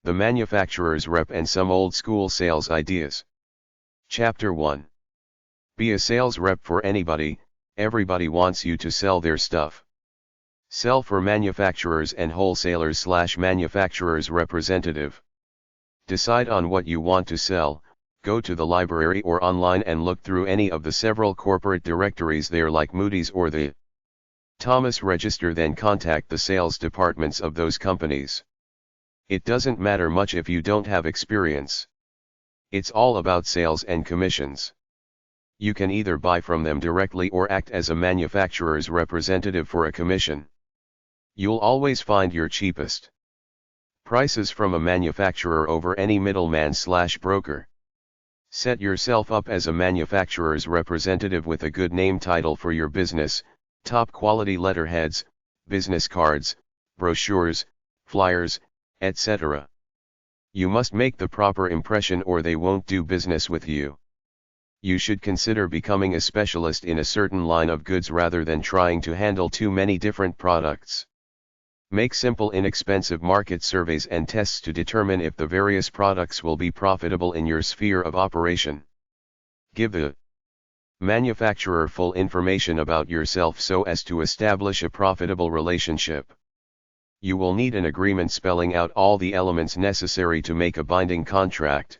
the manufacturer's rep and some old school sales ideas. Chapter 1. Be a sales rep for anybody. Everybody wants you to sell their stuff. Sell for manufacturers and wholesalers/manufacturers representative. Decide on what you want to sell. Go to the library or online and look through any of the several corporate directories there, like Moody's or the Thomas Register. Then contact the sales departments of those companies. It doesn't matter much if you don't have experience. It's all about sales and commissions. You can either buy from them directly or act as a manufacturer's representative for a commission. You'll always find your cheapest prices from a manufacturer over any middleman/broker. Set yourself up as a manufacturer's representative with a good name title for your business, top quality letterheads, business cards, brochures, flyers, etc. You must make the proper impression or they won't do business with you. You should consider becoming a specialist in a certain line of goods rather than trying to handle too many different products. Make simple, inexpensive market surveys and tests to determine if the various products will be profitable in your sphere of operation. Give the manufacturer full information about yourself so as to establish a profitable relationship. You will need an agreement spelling out all the elements necessary to make a binding contract.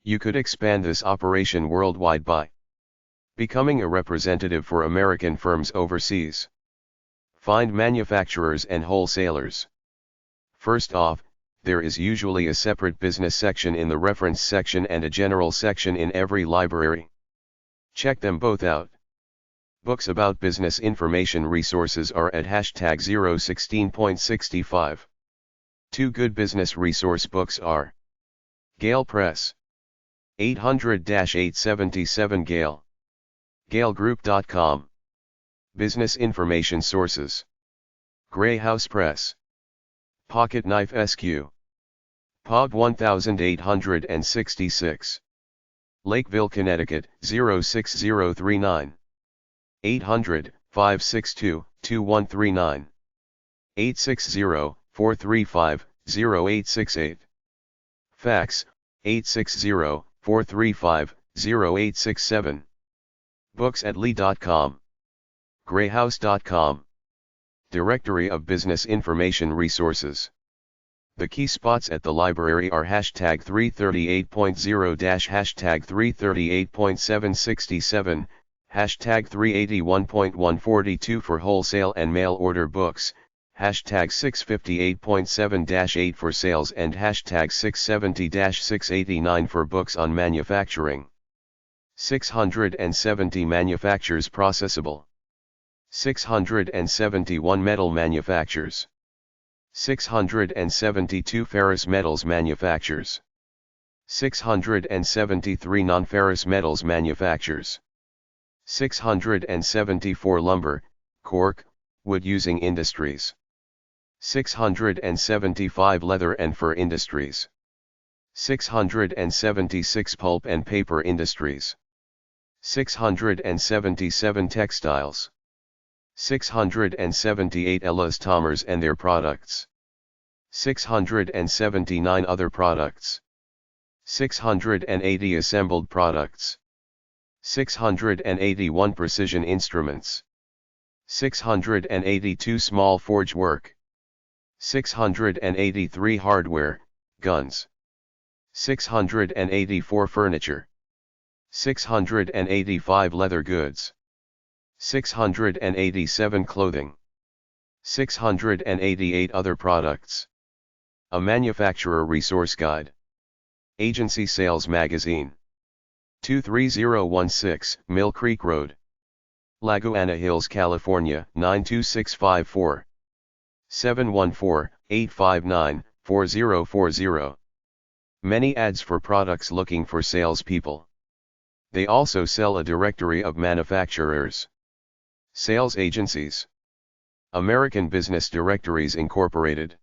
You could expand this operation worldwide by becoming a representative for American firms overseas. Find manufacturers and wholesalers. First off, there is usually a separate business section in the reference section and a general section in every library. Check them both out. Books about business information resources are at #016.65. Two good business resource books are Gale Press, 800-877 Gale, galegroup.com. Business Information Sources. Grey House Press. Pocket Knife SQ. POG 1866. Lakeville, Connecticut, 06039. 800-562-2139. 860-435-0868. Fax, 860-435-0867. Books@lee.com. greyhouse.com. Directory of Business Information Resources. The key spots at the library are #338.0 #338.767, #381.142 for wholesale and mail order books, #658.7-8 for sales and #670-689 for books on manufacturing. 670 manufactures processable. 671 metal manufactures. 672 ferrous metals manufactures. 673 non-ferrous metals manufactures. 674 lumber, cork, wood-using industries. 675 leather and fur industries. 676 pulp and paper industries. 677 textiles. 678 elastomers and their products. 679 other products. 680 assembled products. 681 precision instruments. 682 small forge work. 683 hardware, guns. 684 furniture. 685 leather goods. 687 clothing. 688 other products. A Manufacturer Resource Guide. Agency Sales Magazine. 23016 Mill Creek Road, Laguna Hills, California 92654. 714-859-4040. Many ads for products looking for salespeople. They also sell a directory of manufacturers. Sales agencies. American Business Directories Incorporated.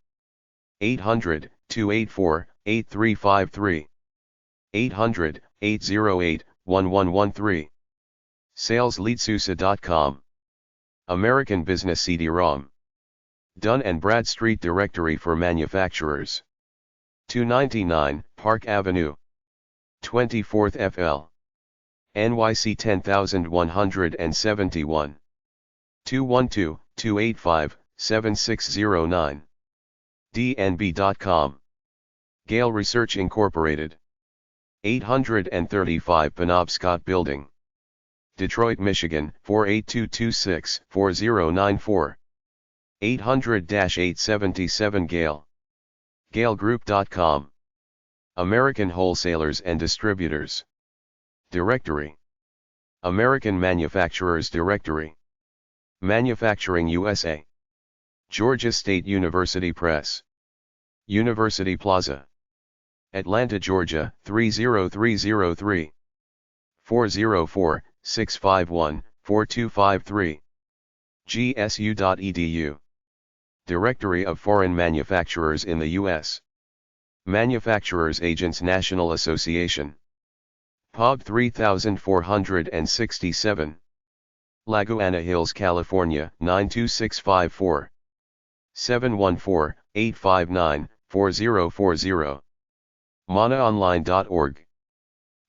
800-284-8353. 800-808-1113. SalesLeadSusa.com. American Business CD-ROM. Dun & Bradstreet Directory for Manufacturers. 299, Park Avenue, 24th FL, NYC 10171, 212-285-7609, dnb.com, Gale Research Incorporated, 835 Penobscot Building, Detroit, Michigan, 48226-4094, 800-877 Gale, galegroup.com, American Wholesalers and Distributors Directory, American Manufacturers Directory, Manufacturing USA, Georgia State University Press, University Plaza, Atlanta, Georgia, 30303, 404-651-4253, gsu.edu, Directory of Foreign Manufacturers in the U.S., Manufacturers Agents National Association, epub 3467, Laguna Hills, California, 92654, 714-859-4040, manaonline.org,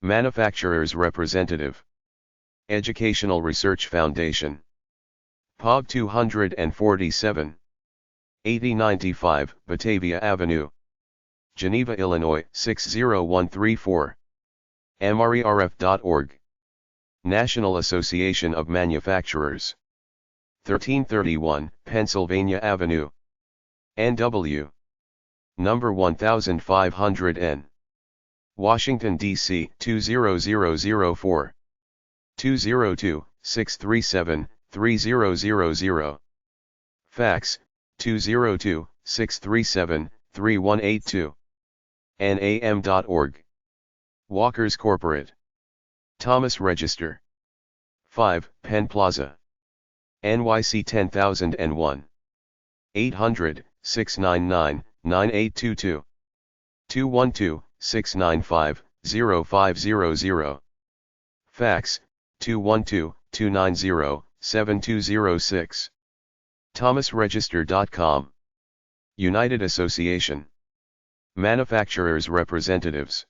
Manufacturers Representative, Educational Research Foundation, epub 247, 8095 Batavia Avenue, Geneva, Illinois, 60134, mrerf.org, National Association of Manufacturers, 1331 Pennsylvania Avenue, NW, number 1500 Washington, D.C. 20004, 202-637-3000, fax, 202-637-3182, nam.org, Walker's Corporate, Thomas Register, 5 Penn Plaza, NYC 10001, 800-699-9822, 212-695-0500, fax, 212-290-7206, thomasregister.com, United Association, Manufacturers Representatives,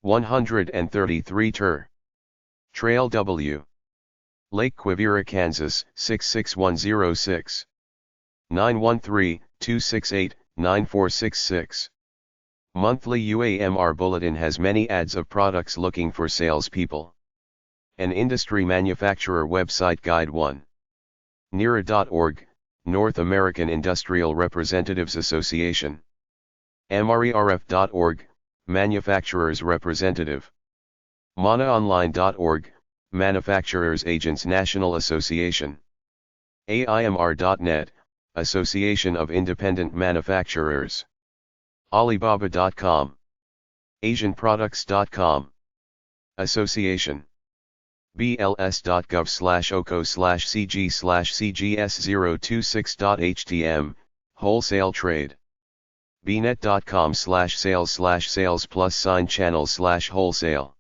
133 Ter. Trail W. Lake Quivira, Kansas, 66106, 913-268-9466. Monthly UAMR Bulletin has many ads of products looking for salespeople. An industry manufacturer website guide 1. NIRA.org, North American Industrial Representatives Association. MRERF.org, Manufacturers Representative. ManaOnline.org, Manufacturers Agents National Association. AIMR.net, Association of Independent Manufacturers. Alibaba.com. AsianProducts.com. Association. bls.gov/oco/cg/cgs026.htm, Wholesale Trade. bnet.com/sales/sales+sign channel/wholesale.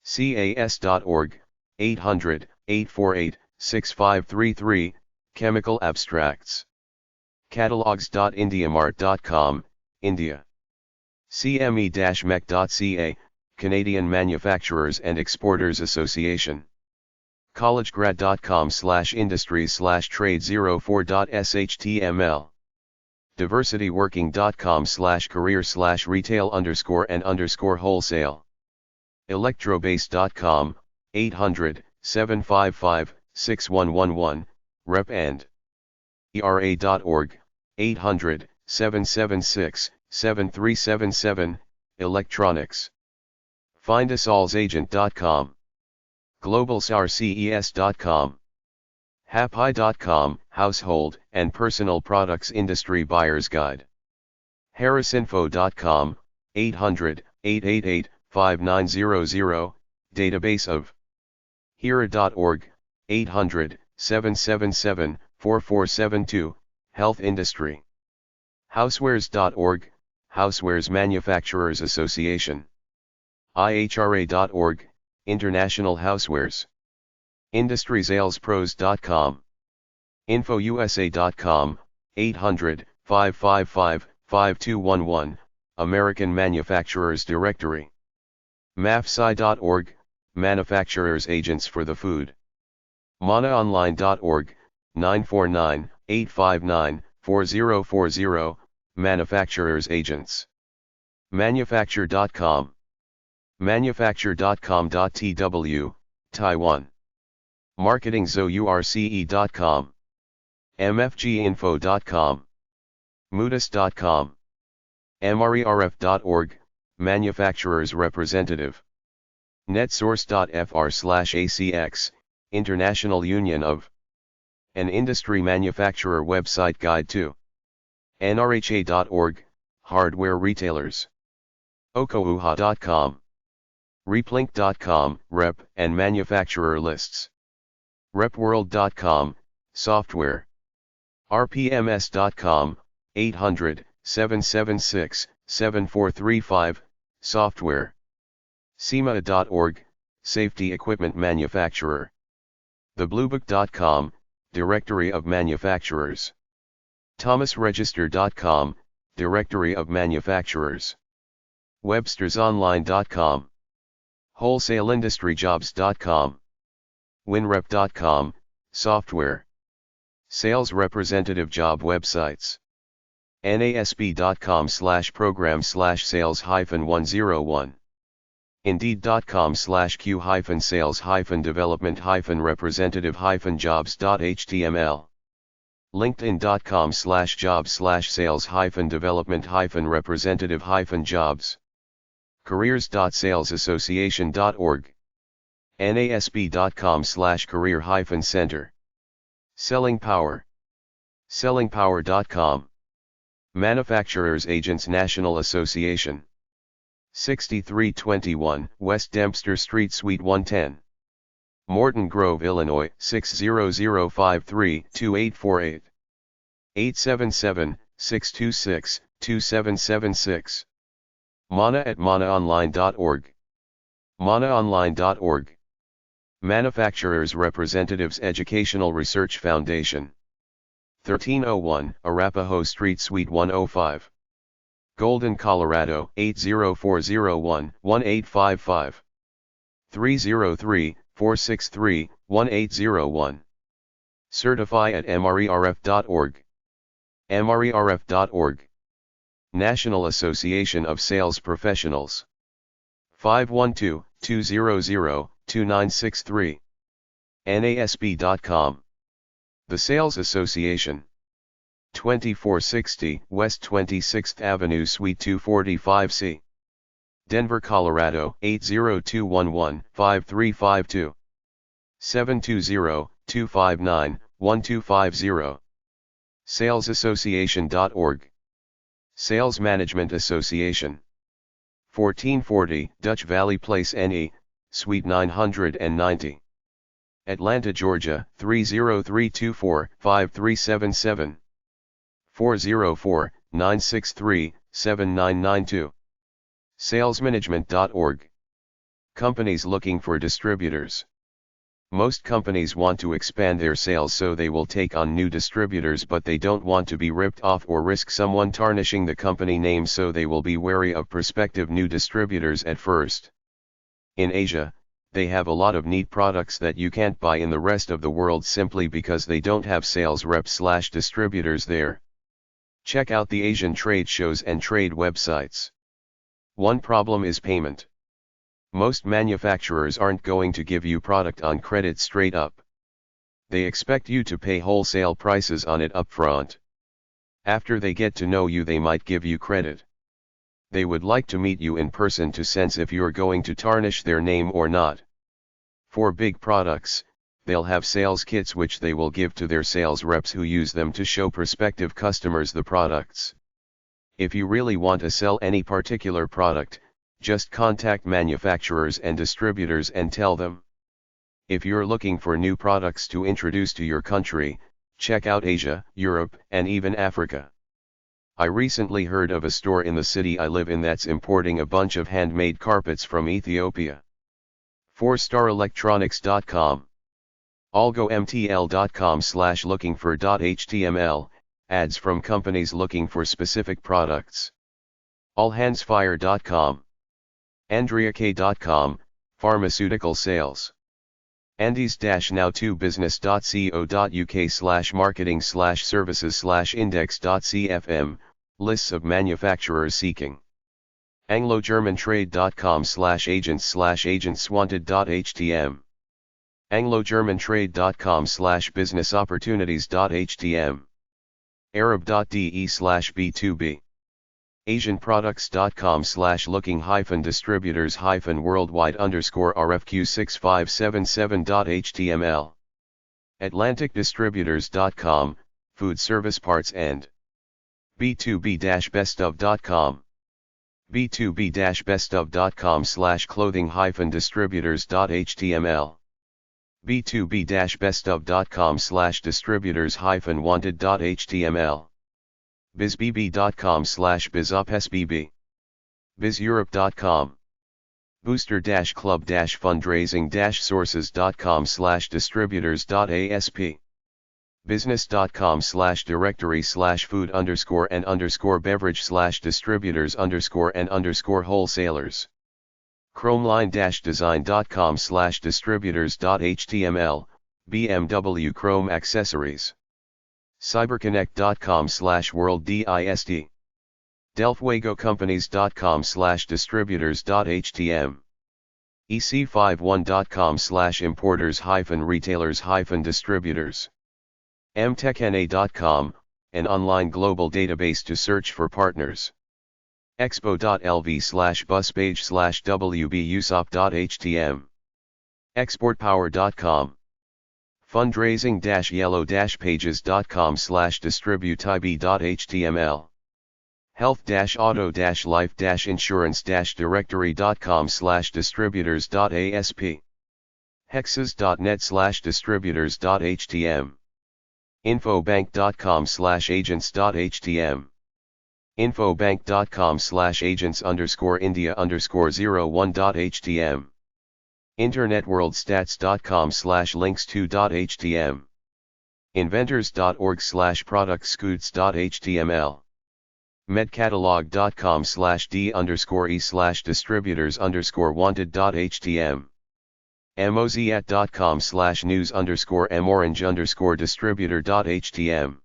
cas.org, 800-848-6533, Chemical Abstracts. Catalogs.indiamart.com, India. cme-mec.ca, Canadian Manufacturers and Exporters Association. collegegrad.com/industries/trade04.shtml. diversityworking.com/career/retail_and_wholesale. electrobase.com, 800-755-6111, rep and. era.org, 800-776-7377, electronics. findusallsagent.com. globalstarces.com. happy.com, Household and Personal Products Industry Buyer's Guide. harrisinfo.com, 800-888-5900, database of. hera.org, 800-777-4472, health industry. housewares.org, Housewares Manufacturers Association. ihra.org, International Housewares. industrysalespros.com. infousa.com, 800-555-5211, American Manufacturers Directory. mafsi.org, manufacturers agents for the food. manaonline.org, 949-859-4040, manufacturers agents. manufacture.com. manufacture.com.tw, Taiwan. marketingzource.com. mfginfo.com. moodus.com. mrerf.org, manufacturers representative. netsource.fr/acx, International Union of. An industry manufacturer website guide to. nrha.org, hardware retailers. okouha.com. replink.com, rep and manufacturer lists. repworld.com, software. rpms.com, 800-776-7435, software. SEMA.org, safety equipment manufacturer. thebluebook.com, directory of manufacturers. thomasregister.com, directory of manufacturers. webstersonline.com. wholesaleindustryjobs.com. winrep.com, software. Sales representative job websites. nasb.com/program/sales-101. indeed.com/q-sales-development-representative-jobs.html. linkedin.com/jobs/sales-development-representative-jobs. careers.salesassociation.org. nasb.com/career-center. Selling Power. sellingpower.com. Manufacturers Agents National Association. 6321 West Dempster Street Suite 110. Morton Grove, Illinois 60053-2848. 877-626-2776. mana@manaonline.org. manaonline.org. Manufacturers Representatives Educational Research Foundation. 1301 Arapahoe Street Suite 105. Golden, Colorado 80401-1855. 303-463-1801. Certify at mrerf.org. mrerf.org. National Association of Sales Professionals. 512-200-2963. nasb.com. The Sales Association. 2460 West 26th Avenue Suite 245C. Denver, Colorado 80211-5352. 720-259-1250. salesassociation.org. Sales Management Association. 1440 Dutch Valley Place NE, Suite 990. Atlanta, Georgia 30324-5377. 404-963-7992. salesmanagement.org. Companies looking for distributors. Most companies want to expand their sales, so they will take on new distributors, but they don't want to be ripped off or risk someone tarnishing the company name, so they will be wary of prospective new distributors at first. In Asia, they have a lot of neat products that you can't buy in the rest of the world simply because they don't have sales reps/distributors there. Check out the Asian trade shows and trade websites. One problem is payment. Most manufacturers aren't going to give you product on credit straight up. They expect you to pay wholesale prices on it upfront. After they get to know you, they might give you credit. They would like to meet you in person to sense if you're going to tarnish their name or not. For big products, they'll have sales kits which they will give to their sales reps, who use them to show prospective customers the products. If you really want to sell any particular product, just contact manufacturers and distributors and tell them. If you're looking for new products to introduce to your country, check out Asia, Europe, and even Africa. I recently heard of a store in the city I live in that's importing a bunch of handmade carpets from Ethiopia. 4starelectronics.com. algomtl.com/lookingfor.html, ads from companies looking for specific products. allhandsfire.com. andreak.com, pharmaceutical sales. andes-now2business.co.uk/marketing/services/index.cfm, lists of manufacturers seeking. anglo-german-trade.com/agents/agentswanted.htm. anglo-german-trade.com/business-opportunities.htm. arab.de/b2b. asianproducts.com/looking-distributors-worldwide_rfq6577.html. atlanticdistributors.com, food service parts and b2b-bestof.com. b2b-bestof.com/clothing-distributors.html. b2b-bestof.com/distributors-wanted.html. bizbb.com/bizopsbb. bizeurope.com. booster-club-fundraising-sources.com/distributors.asp. business.com/directory/food_and_beverage/distributors_and_wholesalers. chromeline-design.com/distributors.html, BMW Chrome accessories. cyberconnect.com/worlddist. delftwagocompanies.com/distributors.htm. ec51.com/importers-retailers-distributors. mtechna.com, an online global database to search for partners. expo.lv/buspage/wbusop.htm. exportpower.com. fundraising-yellow-pages.com/distributib.html. health-auto-life-insurance-directory.com/distributors.asp. hexes.net/distributors.htm. infobank.com/agents.htm. infobank.com/agents_india_01.htm. internetworldstats.com/links2.htm. inventors.org/productscoots.html. medcatalog.com/d_e/distributors_wanted.htm. moziat.com/news_morange_distributor.htm.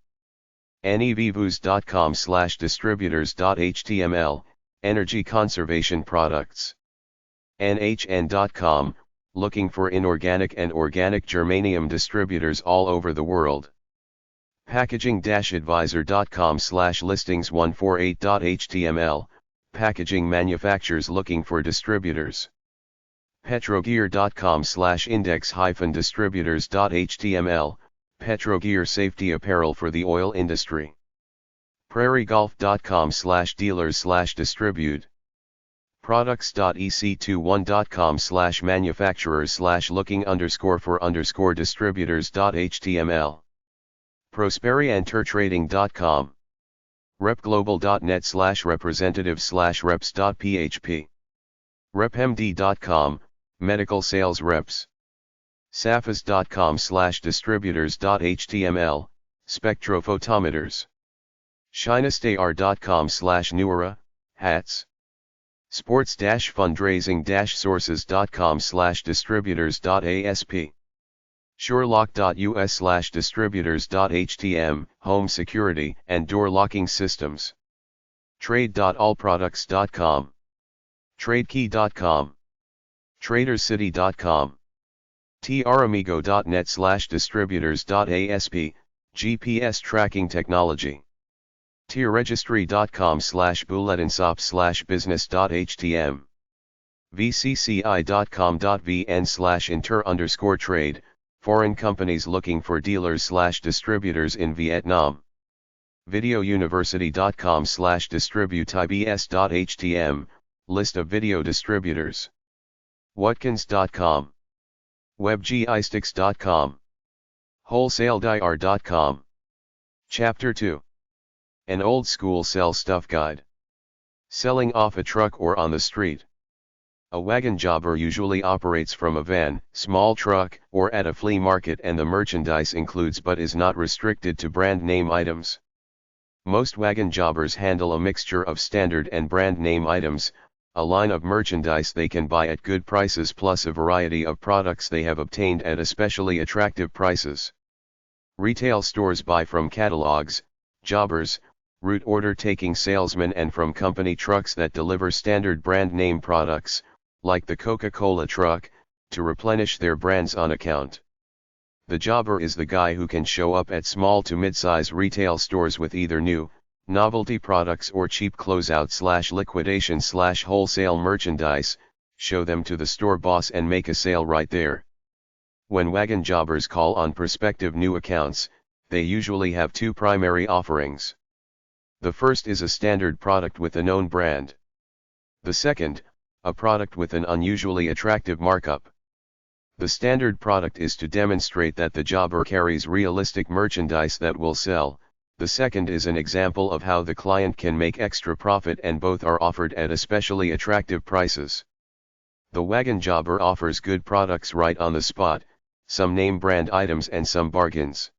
nevvus.com/distributors.html, energy conservation products. nhn.com, looking for inorganic and organic germanium distributors all over the world. packaging-advisor.com/listings148.html, packaging manufacturers looking for distributors. petrogear.com/index-distributors.html, Petrogear safety apparel for the oil industry. prairiegolf.com/dealers/distribute. products.ec21.com/manufacturers/looking_for_distributors.html. prosperiantertrading.com. repglobal.net/representative/reps.php. repmd.com, medical sales reps. safas.com/distributors.html, spectrophotometers. shinastar.com/neura, hats. sports-fundraising-sources.com/distributors.asp. surelock.us/distributors.htm, home security and door locking systems. trade.allproducts.com. tradekey.com. tradercity.com. tramigo.net/distributors.asp, GPS tracking technology. tierregistry.com/bulletinshop/business.htm. vcci.com.vn/inter_trade, foreign companies looking for dealers/distributors in Vietnam. videouniversity.com/distributibs.htm, list of video distributors. watkins.com. webgisticks.com. wholesaledir.com. Chapter 2. An old school sell stuff guide. Selling off a truck or on the street. A wagon jobber usually operates from a van, small truck, or at a flea market, and the merchandise includes but is not restricted to brand name items. Most wagon jobbers handle a mixture of standard and brand name items, a line of merchandise they can buy at good prices plus a variety of products they have obtained at especially attractive prices. Retail stores buy from catalogs, jobbers, route order taking salesmen and from company trucks that deliver standard brand name products, like the Coca-Cola truck, to replenish their brands on account. The jobber is the guy who can show up at small to mid-size retail stores with either new, novelty products or cheap closeout/liquidation/wholesale merchandise, show them to the store boss and make a sale right there. When wagon jobbers call on prospective new accounts, they usually have two primary offerings. The first is a standard product with a known brand. The second, a product with an unusually attractive markup. The standard product is to demonstrate that the jobber carries realistic merchandise that will sell. The second is an example of how the client can make extra profit, and both are offered at especially attractive prices. The wagon jobber offers good products right on the spot, some name brand items and some bargains.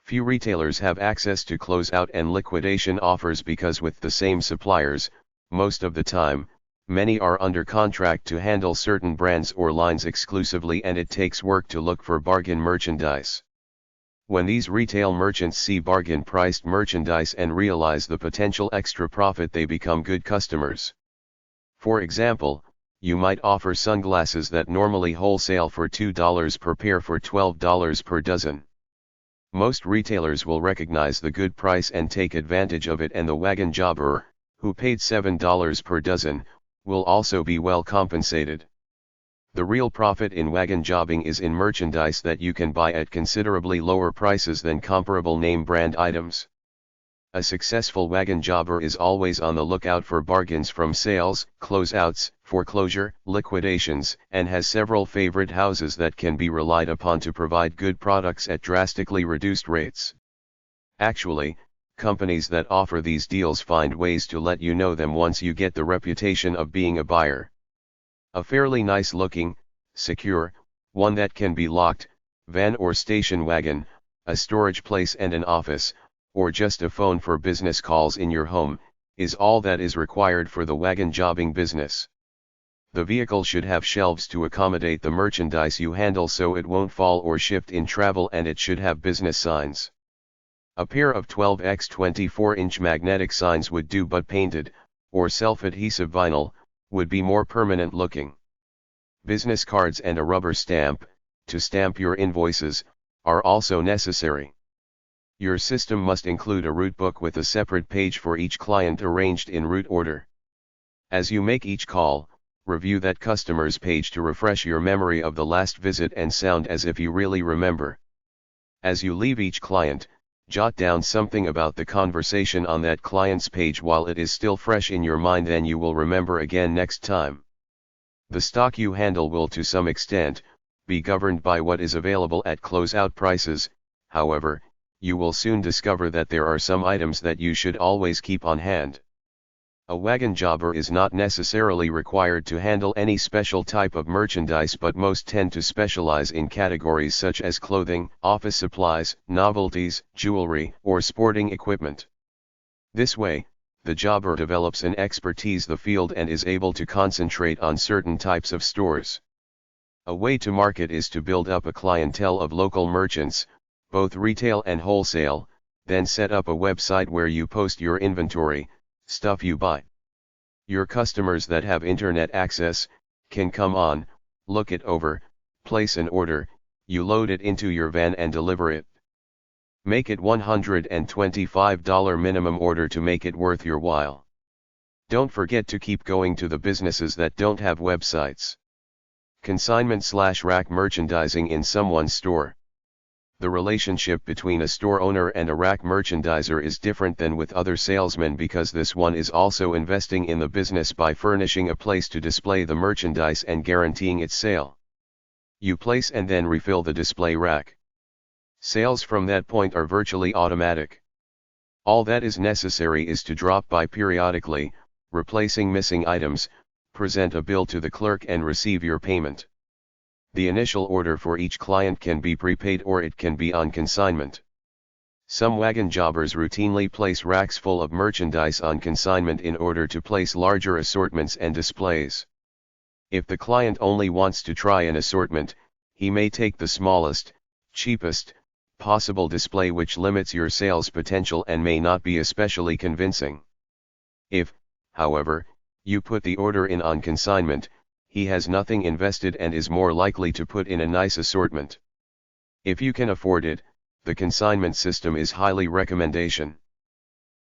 Few retailers have access to closeout and liquidation offers because with the same suppliers, most of the time, many are under contract to handle certain brands or lines exclusively, and it takes work to look for bargain merchandise. When these retail merchants see bargain-priced merchandise and realize the potential extra profit, they become good customers. For example, you might offer sunglasses that normally wholesale for $2 per pair for $12 per dozen. Most retailers will recognize the good price and take advantage of it, and the wagon jobber, who paid $7 per dozen, will also be well compensated. The real profit in wagon jobbing is in merchandise that you can buy at considerably lower prices than comparable name brand items. A successful wagon jobber is always on the lookout for bargains from sales, closeouts, foreclosure, liquidations, and has several favorite houses that can be relied upon to provide good products at drastically reduced rates. Actually, companies that offer these deals find ways to let you know them once you get the reputation of being a buyer. A fairly nice looking, secure, one that can be locked, van or station wagon, a storage place and an office, or just a phone for business calls in your home, is all that is required for the wagon jobbing business. The vehicle should have shelves to accommodate the merchandise you handle so it won't fall or shift in travel, and it should have business signs. A pair of 12x 24-inch magnetic signs would do, but painted, or self-adhesive vinyl, would be more permanent looking. Business cards and a rubber stamp, to stamp your invoices, are also necessary. Your system must include a route book with a separate page for each client arranged in route order. As you make each call, review that customer's page to refresh your memory of the last visit and sound as if you really remember. As you leave each client, jot down something about the conversation on that client's page while it is still fresh in your mind, then you will remember again next time. The stock you handle will to some extent be governed by what is available at closeout prices. However, you will soon discover that there are some items that you should always keep on hand. A wagon jobber is not necessarily required to handle any special type of merchandise, but most tend to specialize in categories such as clothing, office supplies, novelties, jewelry, or sporting equipment. This way, the jobber develops an expertise in the field and is able to concentrate on certain types of stores. A way to market is to build up a clientele of local merchants, both retail and wholesale, then set up a website where you post your inventory, stuff you buy. Your customers that have internet access can come on, look it over, place an order, you load it into your van and deliver it. Make it $125 minimum order to make it worth your while. Don't forget to keep going to the businesses that don't have websites. Consignment/rack merchandising in someone's store. The relationship between a store owner and a rack merchandiser is different than with other salesmen, because this one is also investing in the business by furnishing a place to display the merchandise and guaranteeing its sale. You place and then refill the display rack. Sales from that point are virtually automatic. All that is necessary is to drop by periodically, replacing missing items, present a bill to the clerk and receive your payment. The initial order for each client can be prepaid or it can be on consignment. Some wagon jobbers routinely place racks full of merchandise on consignment in order to place larger assortments and displays. If the client only wants to try an assortment, he may take the smallest, cheapest, possible display, which limits your sales potential and may not be especially convincing. If, however, you put the order in on consignment, he has nothing invested and is more likely to put in a nice assortment. If you can afford it, the consignment system is highly recommendation.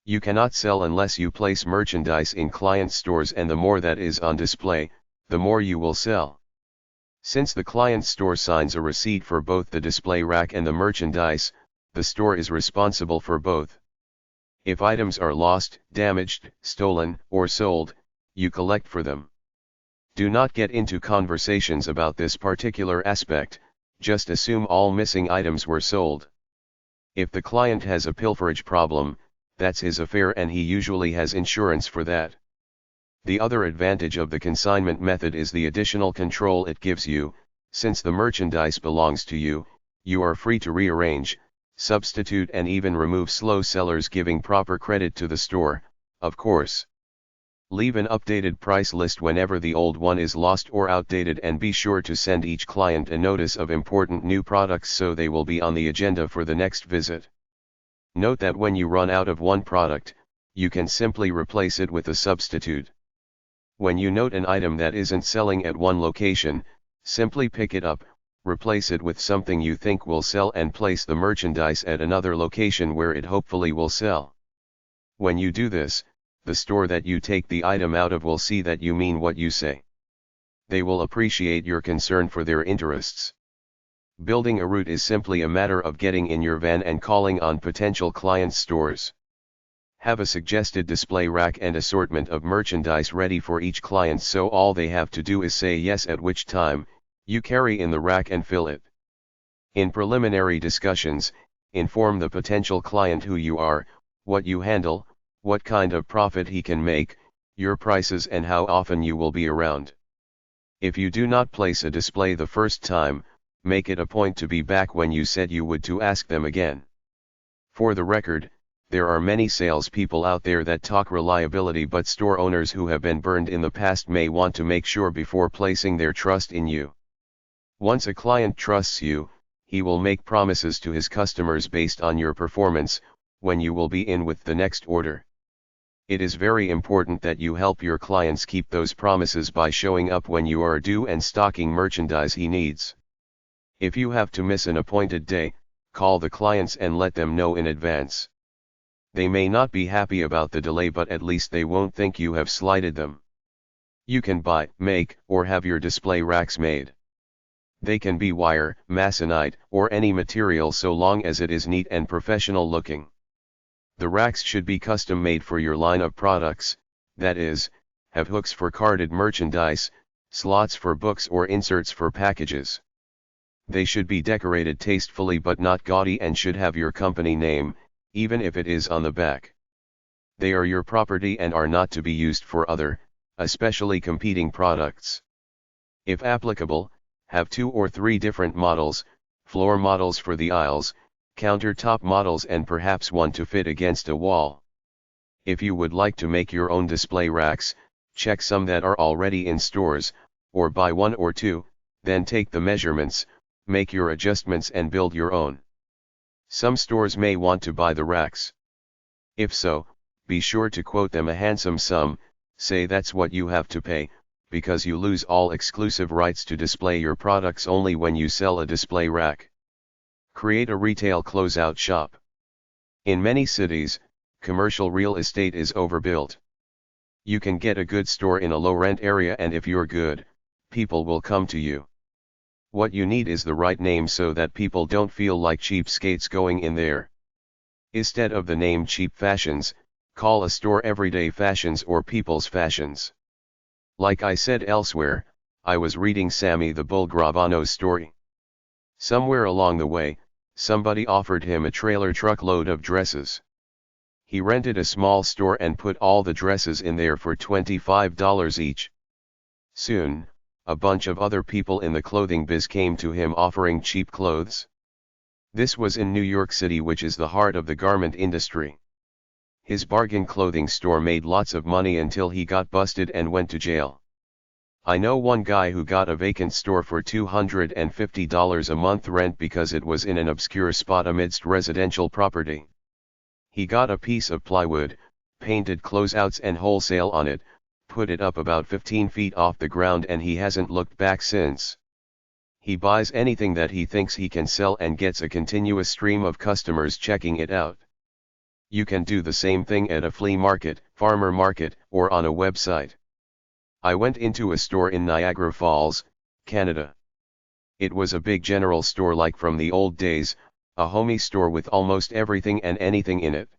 You cannot sell unless you place merchandise in client stores, and the more that is on display, the more you will sell. Since the client store signs a receipt for both the display rack and the merchandise, the store is responsible for both. If items are lost, damaged, stolen, or sold, you collect for them. Do not get into conversations about this particular aspect, just assume all missing items were sold. If the client has a pilferage problem, that's his affair and he usually has insurance for that. The other advantage of the consignment method is the additional control it gives you. Since the merchandise belongs to you, you are free to rearrange, substitute and even remove slow sellers, giving proper credit to the store, of course. Leave an updated price list whenever the old one is lost or outdated, and be sure to send each client a notice of important new products so they will be on the agenda for the next visit. Note that when you run out of one product, you can simply replace it with a substitute. When you note an item that isn't selling at one location, simply pick it up, replace it with something you think will sell, and place the merchandise at another location where it hopefully will sell. When you do this, the store that you take the item out of will see that you mean what you say. They will appreciate your concern for their interests. Building a route is simply a matter of getting in your van and calling on potential client stores. Have a suggested display rack and assortment of merchandise ready for each client, so all they have to do is say yes, at which time you carry in the rack and fill it. In preliminary discussions, inform the potential client who you are, what you handle, what kind of profit he can make, your prices, and how often you will be around. If you do not place a display the first time, make it a point to be back when you said you would to ask them again. For the record, there are many salespeople out there that talk reliability, but store owners who have been burned in the past may want to make sure before placing their trust in you. Once a client trusts you, he will make promises to his customers based on your performance, when you will be in with the next order. It is very important that you help your clients keep those promises by showing up when you are due and stocking merchandise he needs. If you have to miss an appointed day, call the clients and let them know in advance. They may not be happy about the delay, but at least they won't think you have slighted them. You can buy, make, or have your display racks made. They can be wire, masonite, or any material so long as it is neat and professional looking. The racks should be custom made for your line of products, that is, have hooks for carded merchandise, slots for books, or inserts for packages. They should be decorated tastefully but not gaudy, and should have your company name, even if it is on the back. They are your property and are not to be used for other, especially competing products. If applicable, have 2 or 3 different models, floor models for the aisles, countertop models, and perhaps one to fit against a wall. If you would like to make your own display racks, check some that are already in stores, or buy 1 or 2, then take the measurements, make your adjustments and build your own. Some stores may want to buy the racks. If so, be sure to quote them a handsome sum, say that's what you have to pay, because you lose all exclusive rights to display your products only when you sell a display rack. Create a retail closeout shop. In many cities, commercial real estate is overbuilt. You can get a good store in a low-rent area, and if you're good, people will come to you. What you need is the right name so that people don't feel like cheapskates going in there. Instead of the name Cheap Fashions, call a store Everyday Fashions or People's Fashions. Like I said elsewhere, I was reading Sammy the Bull Gravano's story. Somewhere along the way, somebody offered him a trailer truckload of dresses. He rented a small store and put all the dresses in there for $25 each. Soon, a bunch of other people in the clothing biz came to him offering cheap clothes. This was in New York City, which is the heart of the garment industry. His bargain clothing store made lots of money until he got busted and went to jail. I know one guy who got a vacant store for $250 a month rent because it was in an obscure spot amidst residential property. He got a piece of plywood, painted closeouts and wholesale on it, put it up about 15 feet off the ground, and he hasn't looked back since. He buys anything that he thinks he can sell and gets a continuous stream of customers checking it out. You can do the same thing at a flea market, farmer market, or on a website. I went into a store in Niagara Falls, Canada. It was a big general store like from the old days, a homey store with almost everything and anything in it.